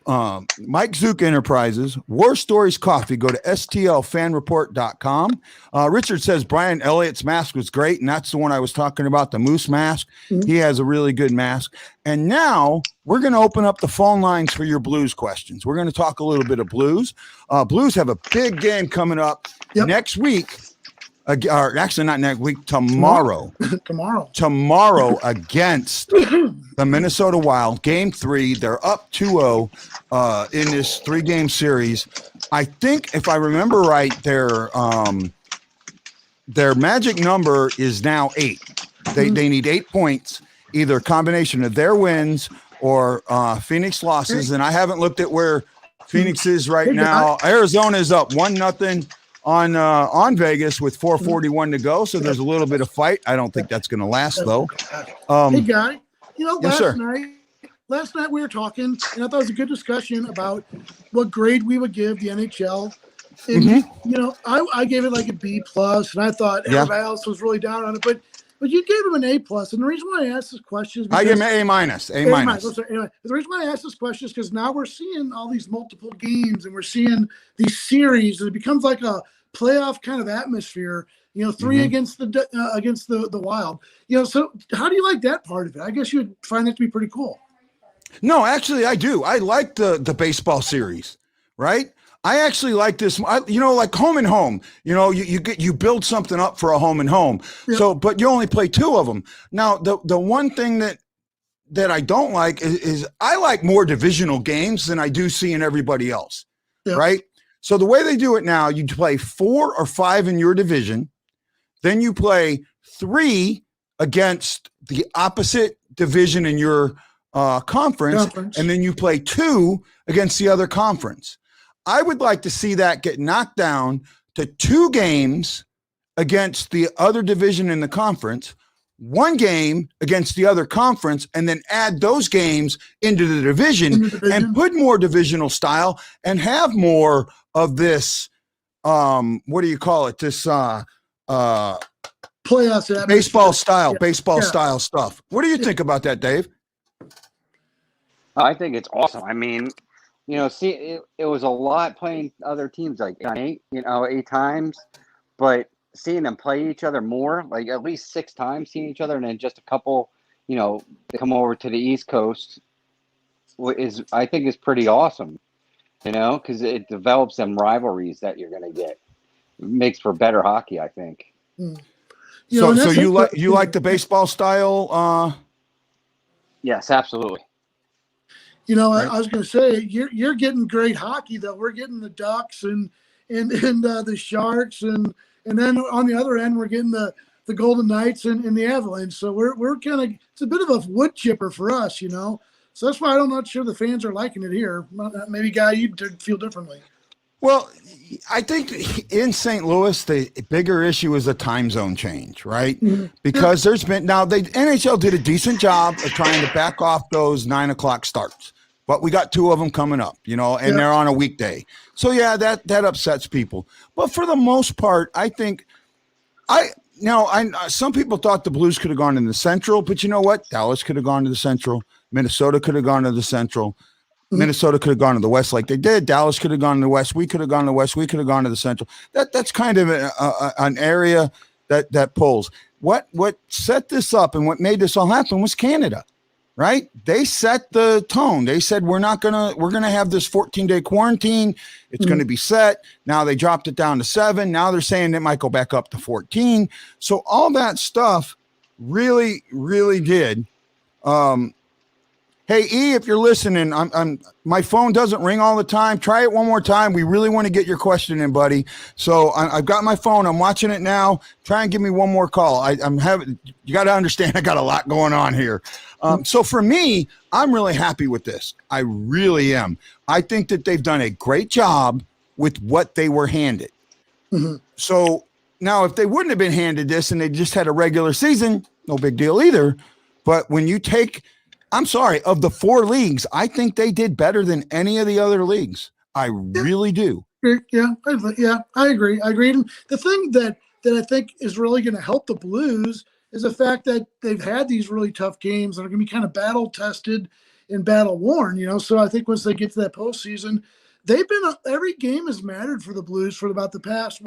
Mike Zook Enterprises, War Stories Coffee. Go to stlfanreport.com. Richard says Brian Elliott's mask was great, and that's the one I was talking about, the moose mask. He has a really good mask. And now we're going to open up the phone lines for your Blues questions. We're going to talk a little bit of Blues. Blues have a big game coming up next week. Or actually not next week, tomorrow. Tomorrow against the Minnesota Wild, Game 3. They're up 2-0 in this 3-game series. I think, if I remember right, their magic number is now 8. They need 8 points, either a combination of their wins or Phoenix losses. And I haven't looked at where Phoenix is right now. Arizona is up 1-0. On Vegas with 4:41 to go, so there's a little bit of fight. I don't think that's going to last though. Hey, Guy, yes, last night we were talking, and I thought it was a good discussion about what grade we would give the NHL. And I gave it like a B+, and I thought everybody else was really down on it, but you gave him an A+. And the reason why I asked this question is because I give him an A-. Anyway, the reason why I asked this question is because now we're seeing all these multiple games, and we're seeing these series, and it becomes like a playoff kind of atmosphere. 3 against the Wild. So how do you like that part of it? I guess you would find that to be pretty cool. No, actually, I do. I like the baseball series, right? I actually like this, like home and home. You build something up for a home and home. Yeah. So, but you only play 2 of them. Now, the one thing that I don't like is I like more divisional games than I do seeing everybody else, right? So the way they do it now, you play 4 or 5 in your division, then you play 3 against the opposite division in your conference, and then you play 2 against the other conference. I would like to see that get knocked down to 2 games against the other division in the conference, 1 game against the other conference, and then add those games into the division and put more divisional style and have more of this, what do you call it? This playoffs, baseball style stuff. What do you think about that, Dave? I think it's awesome. I mean, see, it was a lot playing other teams like 8 times, but seeing them play each other more, like at least 6 times seeing each other, and then just a couple, they come over to the East Coast I think is pretty awesome, because it develops some rivalries that you're going to get. It makes for better hockey, I think. So you like the baseball style? Yes, absolutely. I was going to say you're getting great hockey though. We're getting the Ducks and the Sharks and then on the other end we're getting the Golden Knights and the Avalanche. So we're kind of, it's a bit of a wood chipper for us, So that's why I'm not sure the fans are liking it here. Maybe Guy, you'd feel differently. Well, I think in St. Louis, the bigger issue is the time zone change, right? Mm-hmm. Because there's been, now the NHL did a decent job of trying to back off those 9 o'clock starts, but we got 2 of them coming up, and they're on a weekday. So yeah, that upsets people. But for the most part, I think some people thought the Blues could have gone in the Central, but you know what? Dallas could have gone to the Central. Minnesota could have gone to the Central. Minnesota could have gone to the West like they did. Dallas could have gone to the West. We could have gone to the West. We could have gone to the Central. That's kind of an area that pulls. What set this up and what made this all happen was Canada, right? They set the tone. They said we're gonna have this 14-day quarantine. It's going to be set. Now they dropped it down to 7. Now they're saying it might go back up to 14. So all that stuff really, really did. Hey, E, if you're listening, my phone doesn't ring all the time. Try it one more time. We really want to get your question in, buddy. So I've got my phone. I'm watching it now. Try and give me one more call. You got to understand, I got a lot going on here. So for me, I'm really happy with this. I really am. I think that they've done a great job with what they were handed. Mm-hmm. So now if they wouldn't have been handed this and they just had a regular season, no big deal either. But when you take, I'm sorry, of the 4 leagues, I think they did better than any of the other leagues. I really do. Yeah, I agree. And the thing that I think is really going to help the Blues is the fact that they've had these really tough games that are going to be kind of battle tested and battle worn, So I think once they get to that postseason, every game has mattered for the Blues for about the past,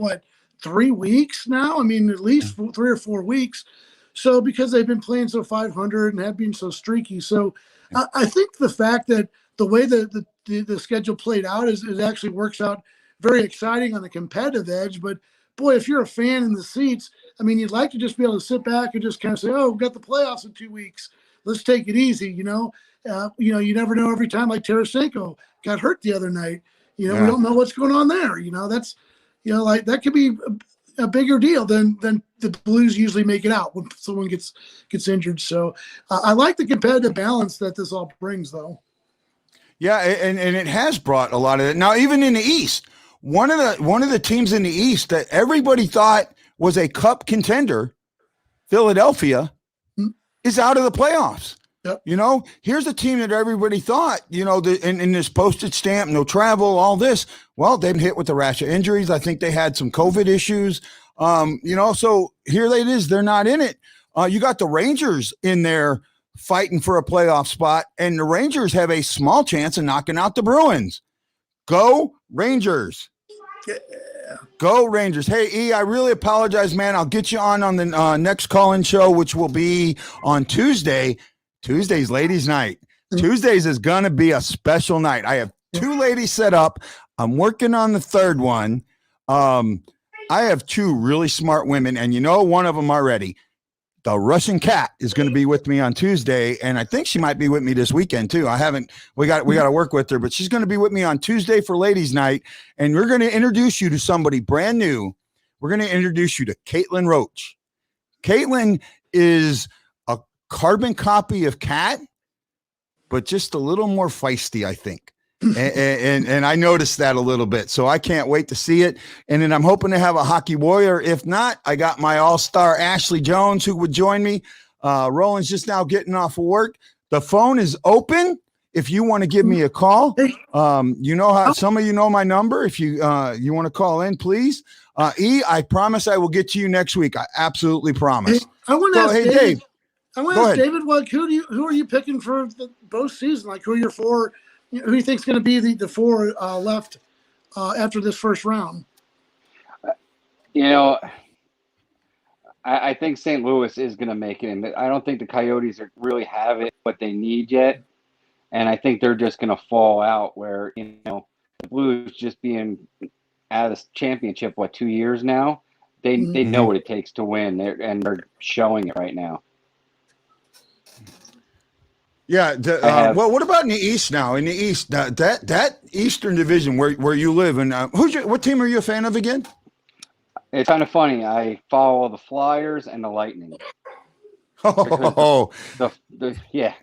3 weeks now? I mean, at least 3 or 4 weeks. So because they've been playing so 500 and have been so streaky. So I think the fact that the way the schedule played out is actually works out very exciting on the competitive edge. But boy, if you're a fan in the seats, I mean, you'd like to just be able to sit back and just kind of say, oh, we've got the playoffs in 2 weeks. Let's take it easy. You never know every time, like Tarasenko got hurt the other night. We don't know what's going on there. That's, like that could be a bigger deal than the Blues usually make it out when someone gets injured. So I like the competitive balance that this all brings, though. Yeah, and it has brought a lot of it. Now, even in the East, one of the teams in the East that everybody thought was a cup contender, Philadelphia, is out of the playoffs. Yep. Here's a team that everybody thought, in this postage stamp, no travel, all this. Well, they've been hit with a rash of injuries. I think they had some COVID issues. So here it is. They're not in it. You got the Rangers in there fighting for a playoff spot, and the Rangers have a small chance of knocking out the Bruins. Go Rangers. Yeah. Go Rangers. Hey, E, I really apologize, man. I'll get you on the next call-in show, which will be on Tuesday. Tuesday's ladies' night. Tuesdays is going to be a special night. I have 2 ladies set up. I'm working on the 3rd one. I have 2 really smart women, and one of them already. The Russian Cat is going to be with me on Tuesday, and I think she might be with me this weekend too. We got to work with her, but she's going to be with me on Tuesday for ladies' night, and we're going to introduce you to somebody brand new. We're going to introduce you to Caitlin Roach. Caitlin is a carbon copy of Cat, but just a little more feisty, I think. and I noticed that a little bit. So I can't wait to see it. And then I'm hoping to have a hockey warrior. If not, I got my all-star Ashley Jones who would join me. Roland's just now getting off of work. The phone is open. If you want to give me a call, you know how some of you know my number. If you you want to call in, please. I promise I will get to you next week. I absolutely promise. Hey, I want to ask David. Dave. I want to ask David, like, who are you picking for both seasons? Like, who are your four? Who do you think is going to be the four left after this first round? You know, I think St. Louis is going to make it, and I don't think the Coyotes really have it what they need yet. And I think they're just going to fall out where, you know, the Blues just being out of the championship, 2 years now, they know what it takes to win, they're showing it right now. Yeah. Well, what about in the East now? In the East, that Eastern Division where you live, and what team are you a fan of again? It's kind of funny. I follow the Flyers and the Lightning. Oh, yeah.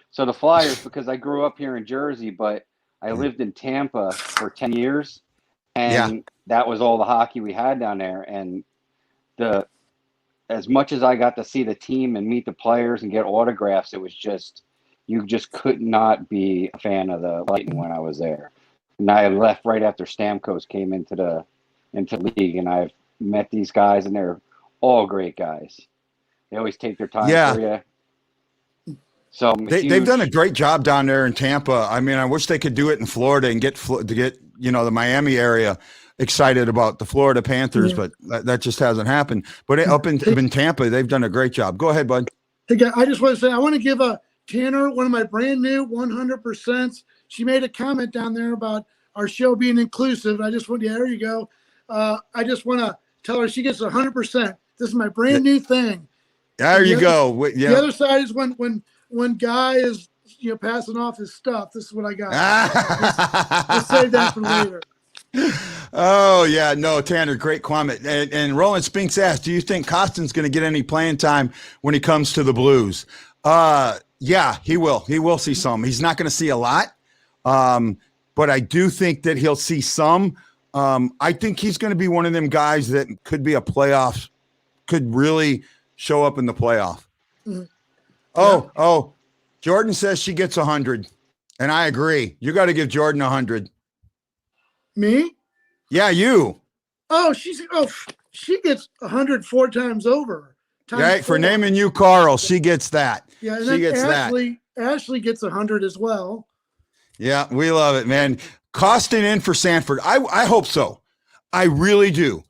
So the Flyers, because I grew up here in Jersey, but I lived in Tampa for 10 years, and that was all the hockey we had down there. And as much as I got to see the team and meet the players and get autographs, it was just, you just could not be a fan of the Lightning when I was there. And I left right after Stamkos came into the league, and I've met these guys, and they're all great guys. They always take their time for you. So they've done a great job down there in Tampa. I mean, I wish they could do it in Florida and get the Miami area excited about the Florida Panthers, but that just hasn't happened. But up in Tampa, they've done a great job. Go ahead, bud. Hey, I just want to say I want to give a Tanner, one of my brand new 100%. She made a comment down there about our show being inclusive. I just want, there you go. I just want to tell her she gets 100%. This is my brand new thing. There you go. Yeah. The other side is when Guy is passing off his stuff. This is what I got. Let's save that for later. Oh yeah, no, Tanner, great comment. And Roland Spinks asked, do you think Costin's going to get any playing time when he comes to the Blues? Yeah, he will. He will see some. He's not going to see a lot, but I do think that he'll see some. I think he's going to be one of them guys that could be could really show up in the playoff. Mm-hmm. Oh, Jordan says she gets 100, and I agree. You got to give Jordan 100. Me? Yeah, you. Oh, she gets 104 times over. Right, for naming you Carl, she gets that. Yeah, and she gets Ashley, that. Ashley gets 100 as well. Yeah, we love it, man. Costin in for Sanford. I hope so. I really do.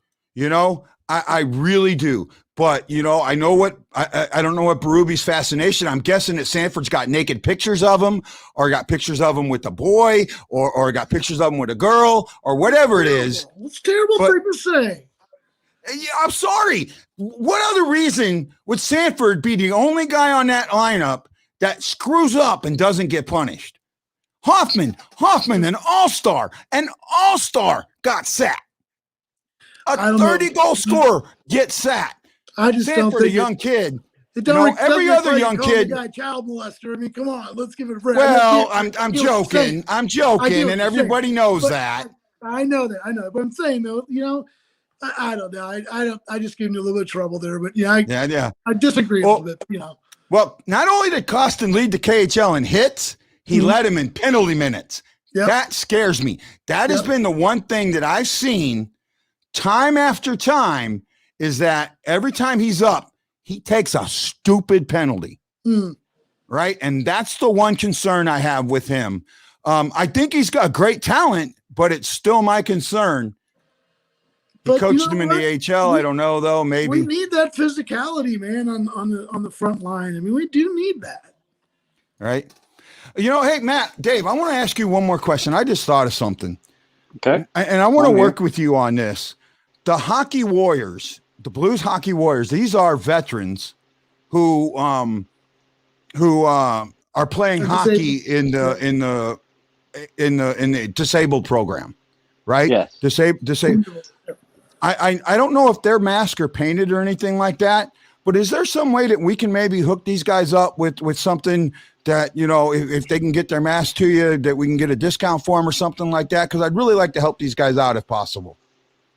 I really do. But, I know I don't know what Berube's fascination. I'm guessing that Sanford's got naked pictures of him, or got pictures of him with a boy, or got pictures of him with a girl, or whatever it is. It's terrible for him to say. Yeah, I'm sorry. What other reason would Sanford be the only guy on that lineup that screws up and doesn't get punished? Hoffman, an all-star got sat. A 30-goal scorer gets sat. I just Sanford, don't think a young kid. Every other young kid. Guy child molester. I mean, come on, let's give it a break. Well, I'm joking. I'm joking, and everybody knows that. I know that. But I'm saying though, I don't know. I just gave you a little bit of trouble there, but I disagree a little bit. Well, not only did Costin lead the KHL in hits, he led him in penalty minutes. Yep. That scares me. That has been the one thing that I've seen time after time, is that every time he's up, he takes a stupid penalty. Right? And that's the one concern I have with him. I think he's got great talent, but it's still my concern. He coached him in the AHL. I don't know, though. Maybe we need that physicality, man, on the front line. I mean, we do need that. Right? Hey, Matt, Dave, I want to ask you one more question. I just thought of something. Okay. And I want to work with you on this. The Hockey Warriors, the Blues Hockey Warriors, these are veterans who are playing hockey in the disabled program, right? Yes. Disabled. I don't know if their masks are painted or anything like that, But is there some way that we can maybe hook these guys up with something that, you know, if they can get their mask to you, that we can get a discount for them or something like that? Because I'd really like to help these guys out if possible.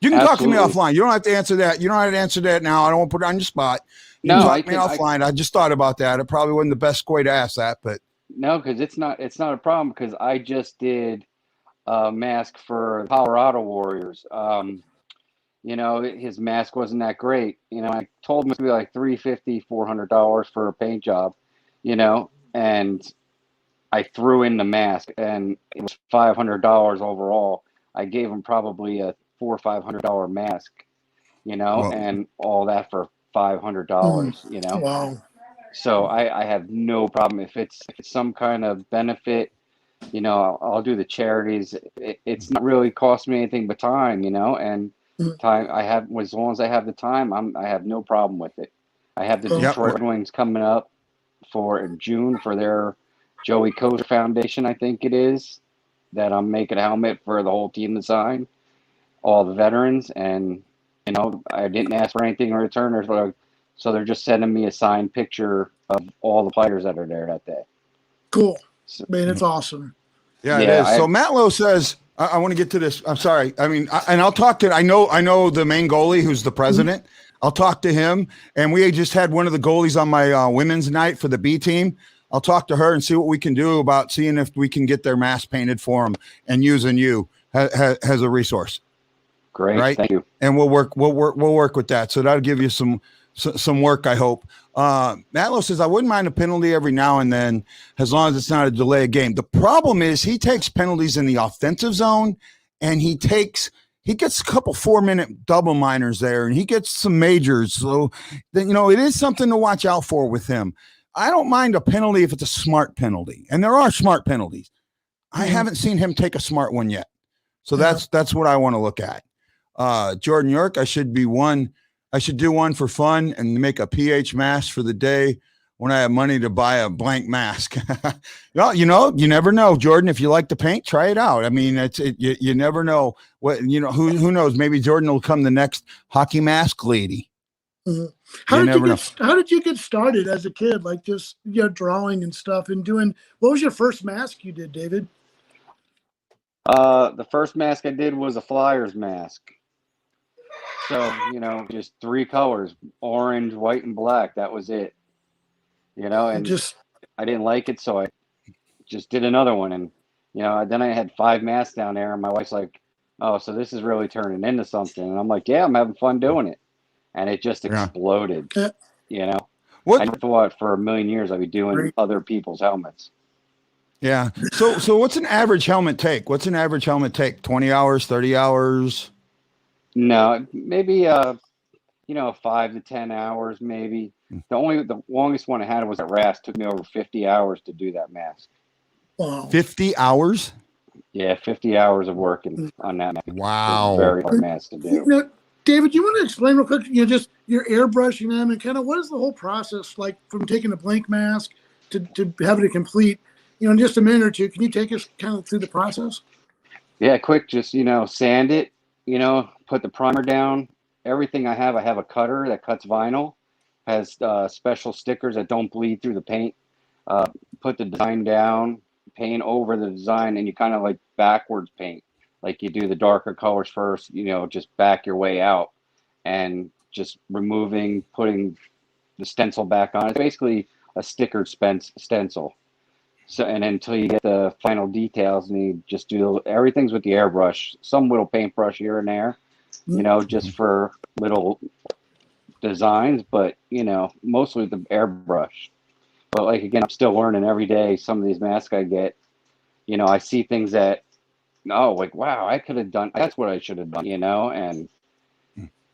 You can talk to me offline. You don't have to answer that. You don't have to answer that now. I don't want to put it on your spot. You can talk to me offline. I just thought about that. It probably wasn't the best way to ask that, but No, because it's not a problem, because I just did a mask for the Colorado Warriors. You know, his mask wasn't that great. You know, I told him it would be like $350, $400 for a paint job, you know, and I threw in the mask and it was $500 overall. I gave him probably a $400 or $500 mask, you know, and all that for $500, you know. Wow. So I have no problem if it's some kind of benefit, you know. I'll do the charities. It's not really cost me anything but time, you know, and time I have, as long as I have the time, I have no problem with it. I have the Detroit Red Wings coming up in June for their Joey Kozer Foundation, I think it is, that I'm making a helmet for the whole team to sign, all the veterans, and you know, I didn't ask for anything in return, so they're just sending me a signed picture of all the players that are there that day. Cool. Man, it's awesome. Yeah, it is. So Matt Lowe says, I want to get to this. I'm sorry. I mean, and I'll talk to, I know the main goalie who's the president. I'll talk to him. And we just had one of the goalies on my women's night for the B team. I'll talk to her and see what we can do about seeing if we can get their mask painted for them and using you as a resource. Great. Right? Thank you. And we'll work with that. So that'll give you some work, I hope. Matlow says, I wouldn't mind a penalty every now and then, as long as it's not a delay of game. The problem is he takes penalties in the offensive zone, and he gets a couple 4-minute double minors there, and he gets some majors. So, you know, it is something to watch out for with him. I don't mind a penalty if it's a smart penalty, and there are smart penalties. I haven't seen him take a smart one yet. So that's what I want to look at. Jordan York, I should do one for fun and make a pH mask for the day when I have money to buy a blank mask. Well, you know, you never know, Jordan. If you like to paint, try it out. I mean, you never know what, you know, who knows? Maybe Jordan will come the next hockey mask lady. Mm-hmm. How did you get started as a kid? Like just, you know, drawing and stuff and doing, what was your first mask you did, David? The first mask I did was a Flyers mask. So, you know, just 3 colors, orange, white, and black. That was it. You know, and I didn't like it, so I just did another one. And, you know, then I had 5 masks down there, and my wife's like, oh, so this is really turning into something. And I'm like, yeah, I'm having fun doing it. And it just exploded, you know. I thought for a million years I'd be doing other people's helmets. Yeah. So what's an average helmet take? 20 hours, 30 hours? No, maybe you know, 5 to 10 hours maybe. The longest one I had was at RAS. Took me over 50 hours to do that mask. Wow. 50 hours? Yeah, 50 hours of working on that mask. Wow. Very hard mask to do. You know, David, you want to explain real quick, you know, just your airbrushing them and kind of what is the whole process like from taking a blank mask to having it complete, you know, in just a minute or two? Can you take us kind of through the process? Yeah, quick, just, you know, sand it, you know, put the primer down. Everything I have a cutter that cuts vinyl, has special stickers that don't bleed through the paint. Put the design down, paint over the design, and you kind of like backwards paint. Like you do the darker colors first, you know, just back your way out and just removing, putting the stencil back on. It's basically a stickered stencil. So, and until you get the final details, and you just do everything's with the airbrush, some little paintbrush here and there, you know, just for little designs, but, you know, mostly the airbrush. But like, again, I'm still learning every day. Some of these masks I get, you know, I see things that, oh, like, wow, I could have done, that's what I should have done, you know, and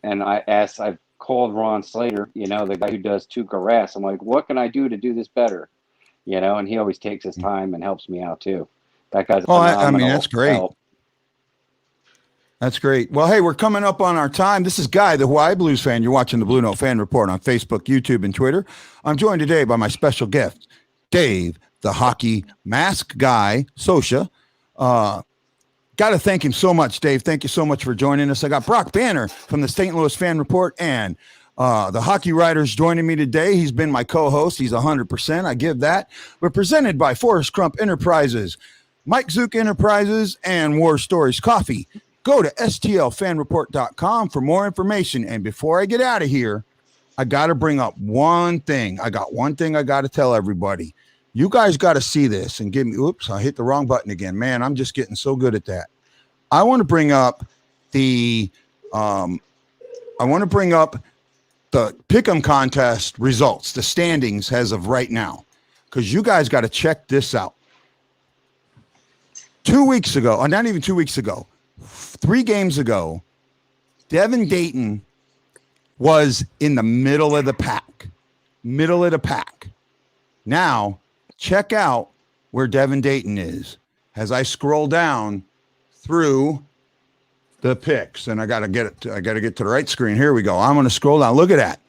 I've called Ron Slater, you know, the guy who does Tuca Rass. I'm like, what can I do to do this better? You know, and he always takes his time and helps me out too. That guy's I mean, that's great. Help. That's great. Well, hey, we're coming up on our time. This is Guy, the Hawaii Blues fan. You're watching the Blue Note Fan Report on Facebook, YouTube, and Twitter. I'm joined today by my special guest, Dave, the hockey mask guy, Sosha. Got to thank him so much, Dave. Thank you so much for joining us. I got Brock Banner from the St. Louis Fan Report and The hockey writer's joining me today. He's been my co-host. He's 100%. I give that. We're presented by Forrest Crump Enterprises, Mike Zook Enterprises, and War Stories Coffee. Go to stlfanreport.com for more information. And before I get out of here, I got to bring up one thing. I got one thing I got to tell everybody. You guys got to see this and give me, oops, I hit the wrong button again. Man, I'm just getting so good at that. I want to bring up the Pick'em contest results, the standings as of right now, because you guys got to check this out. 2 weeks ago, or not even 2 weeks ago, 3 games ago, Devin Dayton was in the middle of the pack. Now, check out where Devin Dayton is as I scroll down through the picks, and I got to get to the right screen. Here we go. I'm going to scroll down. Look at that.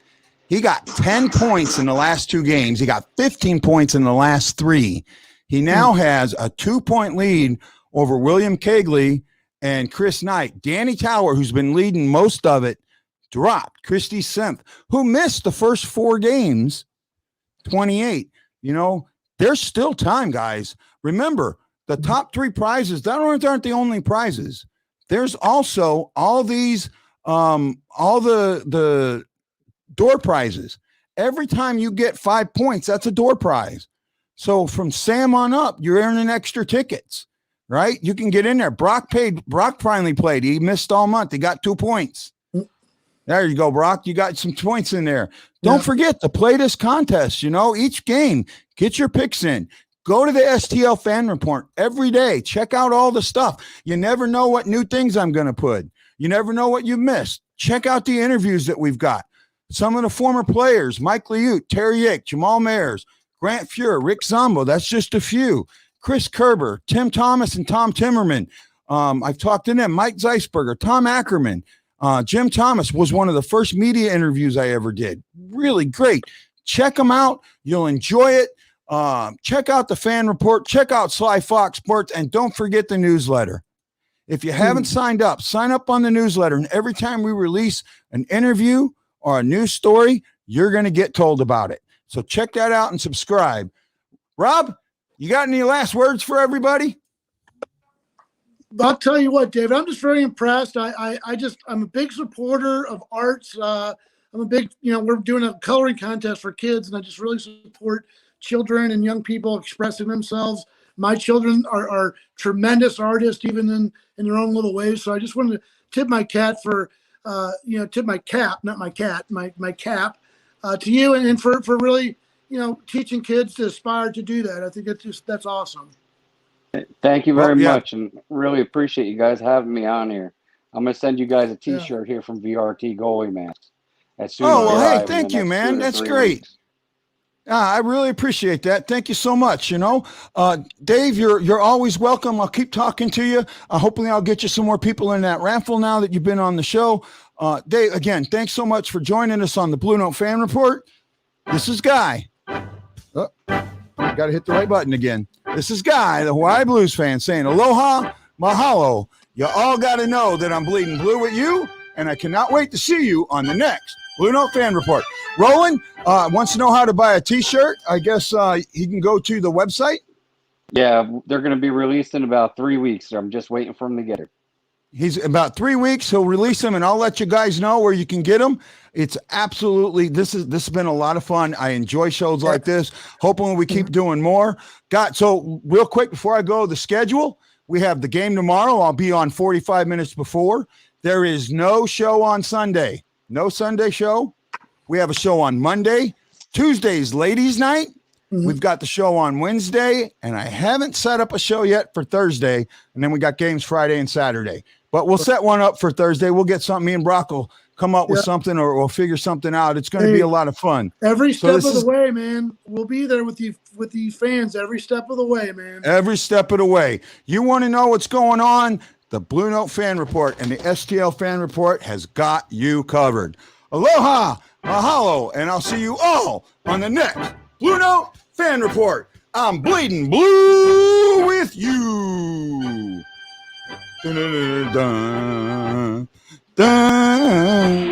He got 10 points in the last 2 games. He got 15 points in the last 3. He now has a 2-point lead over William Kegley and Chris Knight. Danny Tower, who's been leading most of it, dropped. Christy Semp, who missed the first 4 games, 28. You know, there's still time, guys. Remember, the top 3 prizes, that aren't the only prizes. There's also all these, all the door prizes. Every time you get 5 points, that's a door prize. So from Sam on up, you're earning extra tickets, right? You can get in there. Brock finally played. He missed all month. He got 2 points. There you go, Brock. You got some points in there. Don't forget to play this contest. You know, each game, get your picks in. Go to the STL Fan Report every day. Check out all the stuff. You never know what new things I'm going to put. You never know what you missed. Check out the interviews that we've got. Some of the former players, Mike Liute, Terry Yick, Jamal Mayers, Grant Fuhr, Rick Zombo. That's just a few. Chris Kerber, Tim Thomas, and Tom Timmerman. I've talked to them. Mike Zeisberger, Tom Ackerman. Jim Thomas was one of the first media interviews I ever did. Really great. Check them out. You'll enjoy it. Check out the Fan Report. Check out Sly Fox Sports. And don't forget the newsletter. If you haven't signed up, sign up on the newsletter. And every time we release an interview or a news story, you're going to get told about it. So check that out and subscribe. Rob, you got any last words for everybody? I'll tell you what, David, I'm just very impressed. I'm a big supporter of arts. I'm a big, we're doing a coloring contest for kids, and I just really support children and young people expressing themselves. My children are tremendous artists, even in their own little ways. So I just wanted to tip my cap to you and for really, teaching kids to aspire to do that. I think that's awesome. Thank you very much, and really appreciate you guys having me on here. I'm going to send you guys a T-shirt here from VRT Goalie Mask. Hey, thank you, man. That's great. I really appreciate that. Thank you so much. Dave, you're always welcome. I'll keep talking to you. Hopefully I'll get you some more people in that raffle now that you've been on the show. Dave, again, thanks so much for joining us on the Blue Note Fan Report. This is Guy. Oh, got to hit the right button again. This is Guy, the Hawaii Blues fan, saying aloha, mahalo. You all got to know that I'm bleeding blue with you, and I cannot wait to see you on the next Blue Note Fan Report. Roland wants to know how to buy a T-shirt. I guess he can go to the website. Yeah, they're going to be released in about 3 weeks. So I'm just waiting for them to get her. He's about 3 weeks. He'll release them, and I'll let you guys know where you can get them. It's absolutely this has been a lot of fun. I enjoy shows like this. Hoping we keep doing more. So real quick before I go, the schedule. We have the game tomorrow. I'll be on 45 minutes before. There is no show on Sunday. No Sunday show. We have a show on Monday. Tuesday's ladies' night. We've got the show on Wednesday, and I haven't set up a show yet for Thursday. And then we got games Friday and Saturday. But we'll set one up for Thursday. We'll get something. Me and Brock will come up with something, or we'll figure something out. It's going to be a lot of fun. Every step of the way, man. We'll be there with you fans every step of the way, man. Every step of the way. You want to know what's going on? The Blue Note Fan Report and the STL Fan Report has got you covered. Aloha, mahalo, and I'll see you all on the next Blue Note Fan Report. I'm bleeding blue with you. Dun, dun, dun, dun, dun.